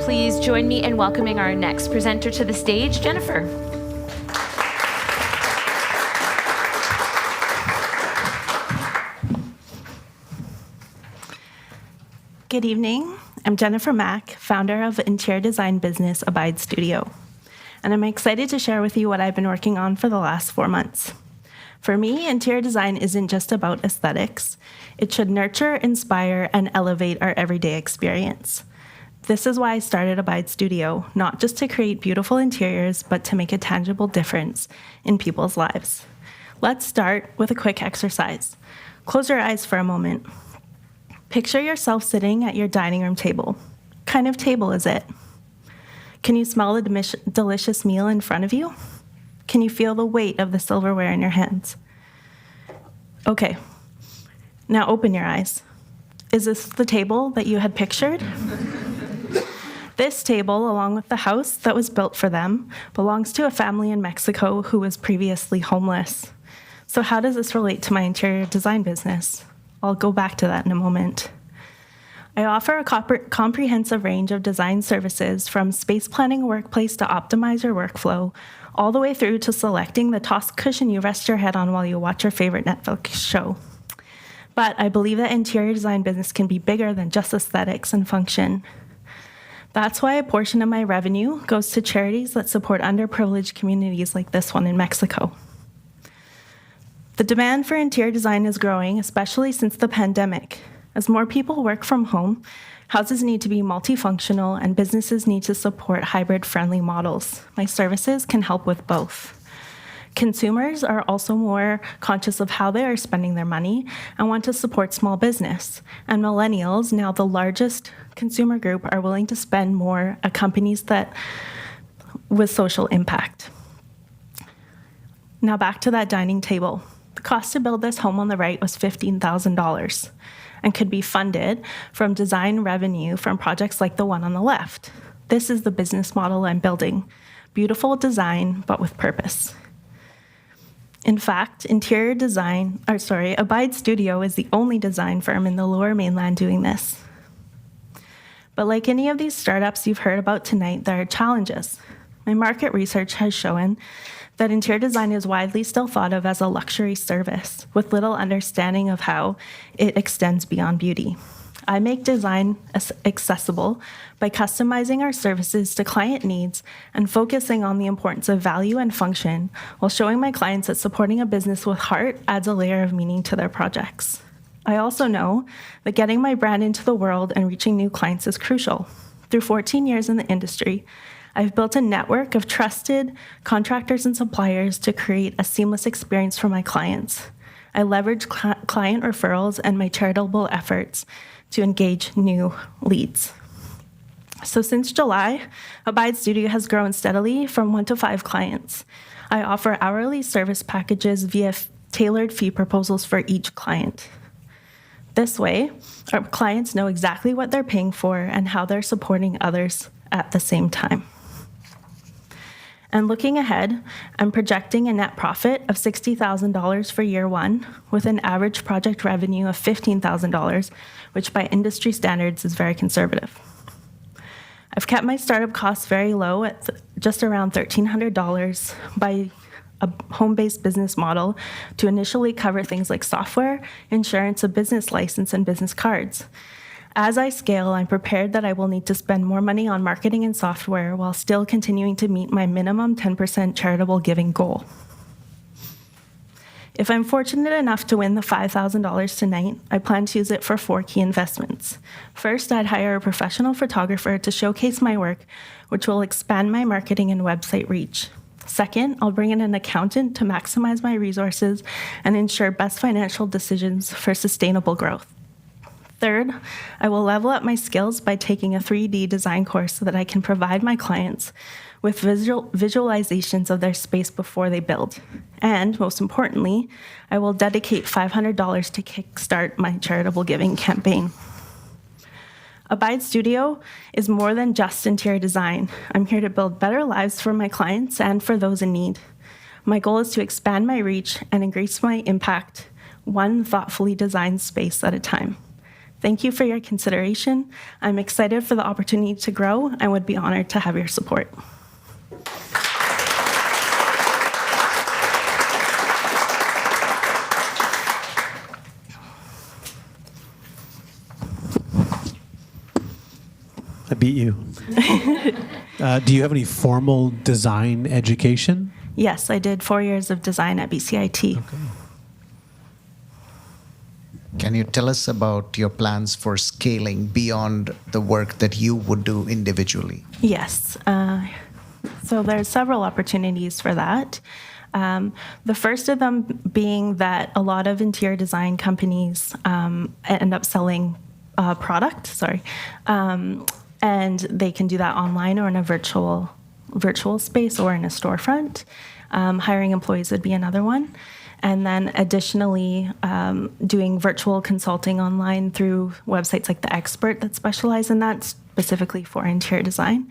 Please join me in welcoming our next presenter to the stage, Jennifer. Good evening. I'm Jennifer Mack, founder of interior design business Abide Studio, and I'm excited to share with you what I've been working on for the last 4 months. For me, interior design isn't just about aesthetics. It should nurture, inspire, and elevate our everyday experience. This is why I started Abide Studio, not just to create beautiful interiors, but to make a tangible difference in people's lives. Let's start with a quick exercise. Close your eyes for a moment. Picture yourself sitting at your dining room table. What kind of table is it? Can you smell the delicious meal in front of you? Can you feel the weight of the silverware in your hands? Okay, now open your eyes. Is this the table that you had pictured? This table, along with the house that was built for them, belongs to a family in Mexico who was previously homeless. So how does this relate to my interior design business? I'll go back to that in a moment. I offer a comprehensive range of design services, from space planning a workplace to optimize your workflow, all the way through to selecting the toss cushion you rest your head on while you watch your favorite Netflix show. But I believe that interior design business can be bigger than just aesthetics and function. That's why a portion of my revenue goes to charities that support underprivileged communities like this one in Mexico. The demand for interior design is growing, especially since the pandemic. As more people work from home, houses need to be multifunctional and businesses need to support hybrid-friendly models. My services can help with both. Consumers are also more conscious of how they are spending their money and want to support small business. And millennials, now the largest consumer group, are willing to spend more at companies with social impact. Now back to that dining table. The cost to build this home on the right was $15,000 and could be funded from design revenue from projects like the one on the left. This is the business model I'm building. Beautiful design, but with purpose. In fact, Abide Studio is the only design firm in the Lower Mainland doing this. But like any of these startups you've heard about tonight, there are challenges. My market research has shown that interior design is widely still thought of as a luxury service, with little understanding of how it extends beyond beauty. I make design accessible by customizing our services to client needs and focusing on the importance of value and function, while showing my clients that supporting a business with heart adds a layer of meaning to their projects. I also know that getting my brand into the world and reaching new clients is crucial. Through 14 years in the industry, I've built a network of trusted contractors and suppliers to create a seamless experience for my clients. I leverage client referrals and my charitable efforts to engage new leads. So since July, Abide Studio has grown steadily from 1 to 5 clients. I offer hourly service packages via tailored fee proposals for each client. This way, our clients know exactly what they're paying for and how they're supporting others at the same time. And looking ahead, I'm projecting a net profit of $60,000 for year 1, with an average project revenue of $15,000, which by industry standards is very conservative. I've kept my startup costs very low at just around $1,300 by a home-based business model to initially cover things like software, insurance, a business license, and business cards. As I scale, I'm prepared that I will need to spend more money on marketing and software while still continuing to meet my minimum 10% charitable giving goal. If I'm fortunate enough to win the $5,000 tonight, I plan to use it for 4 key investments. First, I'd hire a professional photographer to showcase my work, which will expand my marketing and website reach. Second, I'll bring in an accountant to maximize my resources and ensure best financial decisions for sustainable growth. Third, I will level up my skills by taking a 3D design course so that I can provide my clients with visualizations of their space before they build. And most importantly, I will dedicate $500 to kickstart my charitable giving campaign. Abide Studio is more than just interior design. I'm here to build better lives for my clients and for those in need. My goal is to expand my reach and increase my impact, one thoughtfully designed space at a time. Thank you for your consideration. I'm excited for the opportunity to grow and would be honored to have your support. I beat you. Do you have any formal design education? Yes, I did 4 years of design at BCIT. Okay. Can you tell us about your plans for scaling beyond the work that you would do individually? Yes. So there's several opportunities for that. The first of them being that a lot of interior design companies end up selling product, and they can do that online or in a virtual space or in a storefront. Hiring employees would be another one. And then additionally, doing virtual consulting online through websites like The Expert that specialize in that specifically for interior design.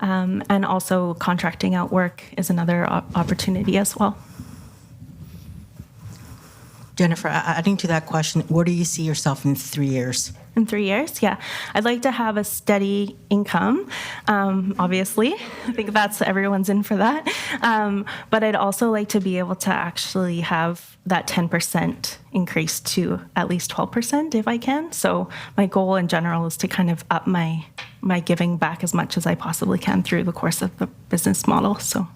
And also contracting out work is another opportunity as well. Jennifer, adding to that question, where do you see yourself in 3 years? In 3 years, yeah. I'd like to have a steady income, obviously. I think that's everyone's in for that. But I'd also like to be able to actually have that 10% increase to at least 12% if I can. So my goal in general is to kind of up my giving back as much as I possibly can through the course of the business model. So.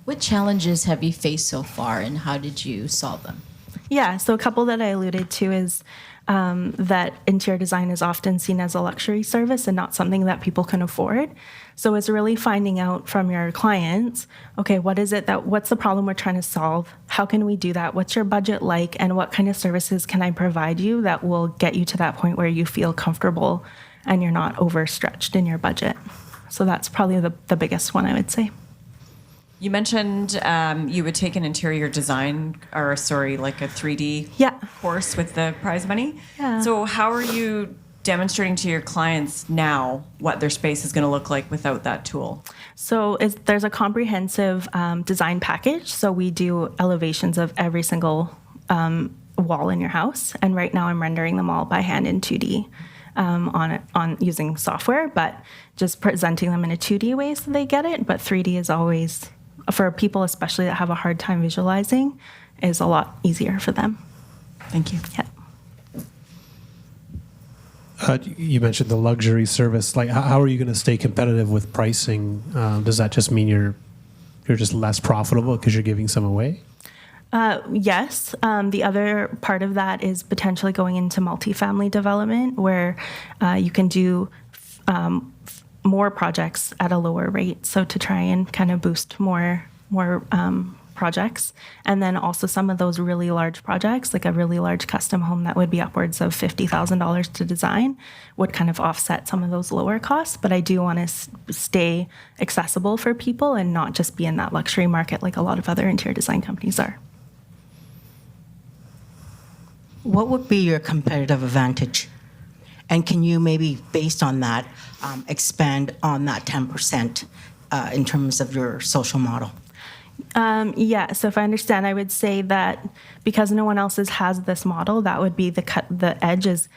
What challenges have you faced so far, and how did you solve them? Yeah, so a couple that I alluded to is that interior design is often seen as a luxury service and not something that people can afford. So it's really finding out from your clients, okay, what's the problem we're trying to solve? How can we do that? What's your budget like? And what kind of services can I provide you that will get you to that point where you feel comfortable and you're not overstretched in your budget? So that's probably the biggest one, I would say. You mentioned you would take an interior design, like a 3D course with the prize money. Yeah. So how are you demonstrating to your clients now what their space is going to look like without that tool? So there's a comprehensive design package. So we do elevations of every single wall in your house. And right now I'm rendering them all by hand in 2D. On using software, but just presenting them in a 2D way so they get it. But 3D is always, for people especially that have a hard time visualizing, is a lot easier for them. Thank you. Yeah. You mentioned the luxury service. Like, how are you going to stay competitive with pricing? Does that just mean you're just less profitable because you're giving some away? Yes. The other part of that is potentially going into multifamily development where you can do more projects at a lower rate. So to try and kind of boost more projects. And then also some of those really large projects, like a really large custom home that would be upwards of $50,000 to design, would kind of offset some of those lower costs. But I do want to stay accessible for people and not just be in that luxury market like a lot of other interior design companies are. What would be your competitive advantage? And can you maybe, based on that, expand on that 10% in terms of your social model? Yeah, so if I understand, I would say that because no one else has this model, that would be the edge is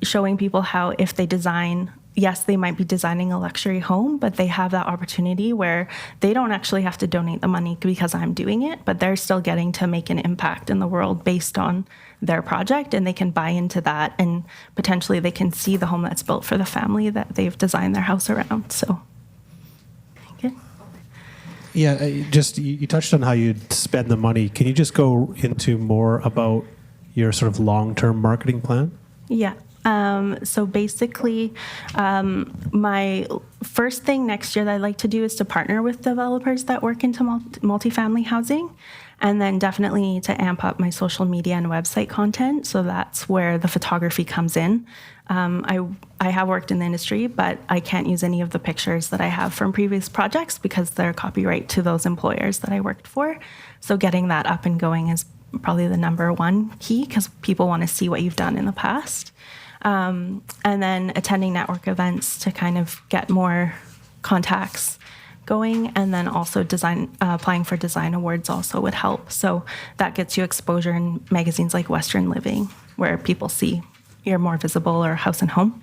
showing people how if they design, yes, they might be designing a luxury home, but they have that opportunity where they don't actually have to donate the money because I'm doing it, but they're still getting to make an impact in the world based on their project, and they can buy into that, and potentially they can see the home that's built for the family that they've designed their house around. So, okay. Yeah, you touched on how you'd spend the money. Can you just go into more about your sort of long-term marketing plan? Yeah. So basically, my first thing next year that I'd like to do is to partner with developers that work into multifamily housing, and then definitely need to amp up my social media and website content. So that's where the photography comes in. I have worked in the industry, but I can't use any of the pictures that I have from previous projects because they're copyright to those employers that I worked for. So getting that up and going is probably the number one key because people want to see what you've done in the past. And then attending network events to kind of get more contacts going, and then also applying for design awards also would help. So that gets you exposure in magazines like Western Living, where people see you're more visible or house and home.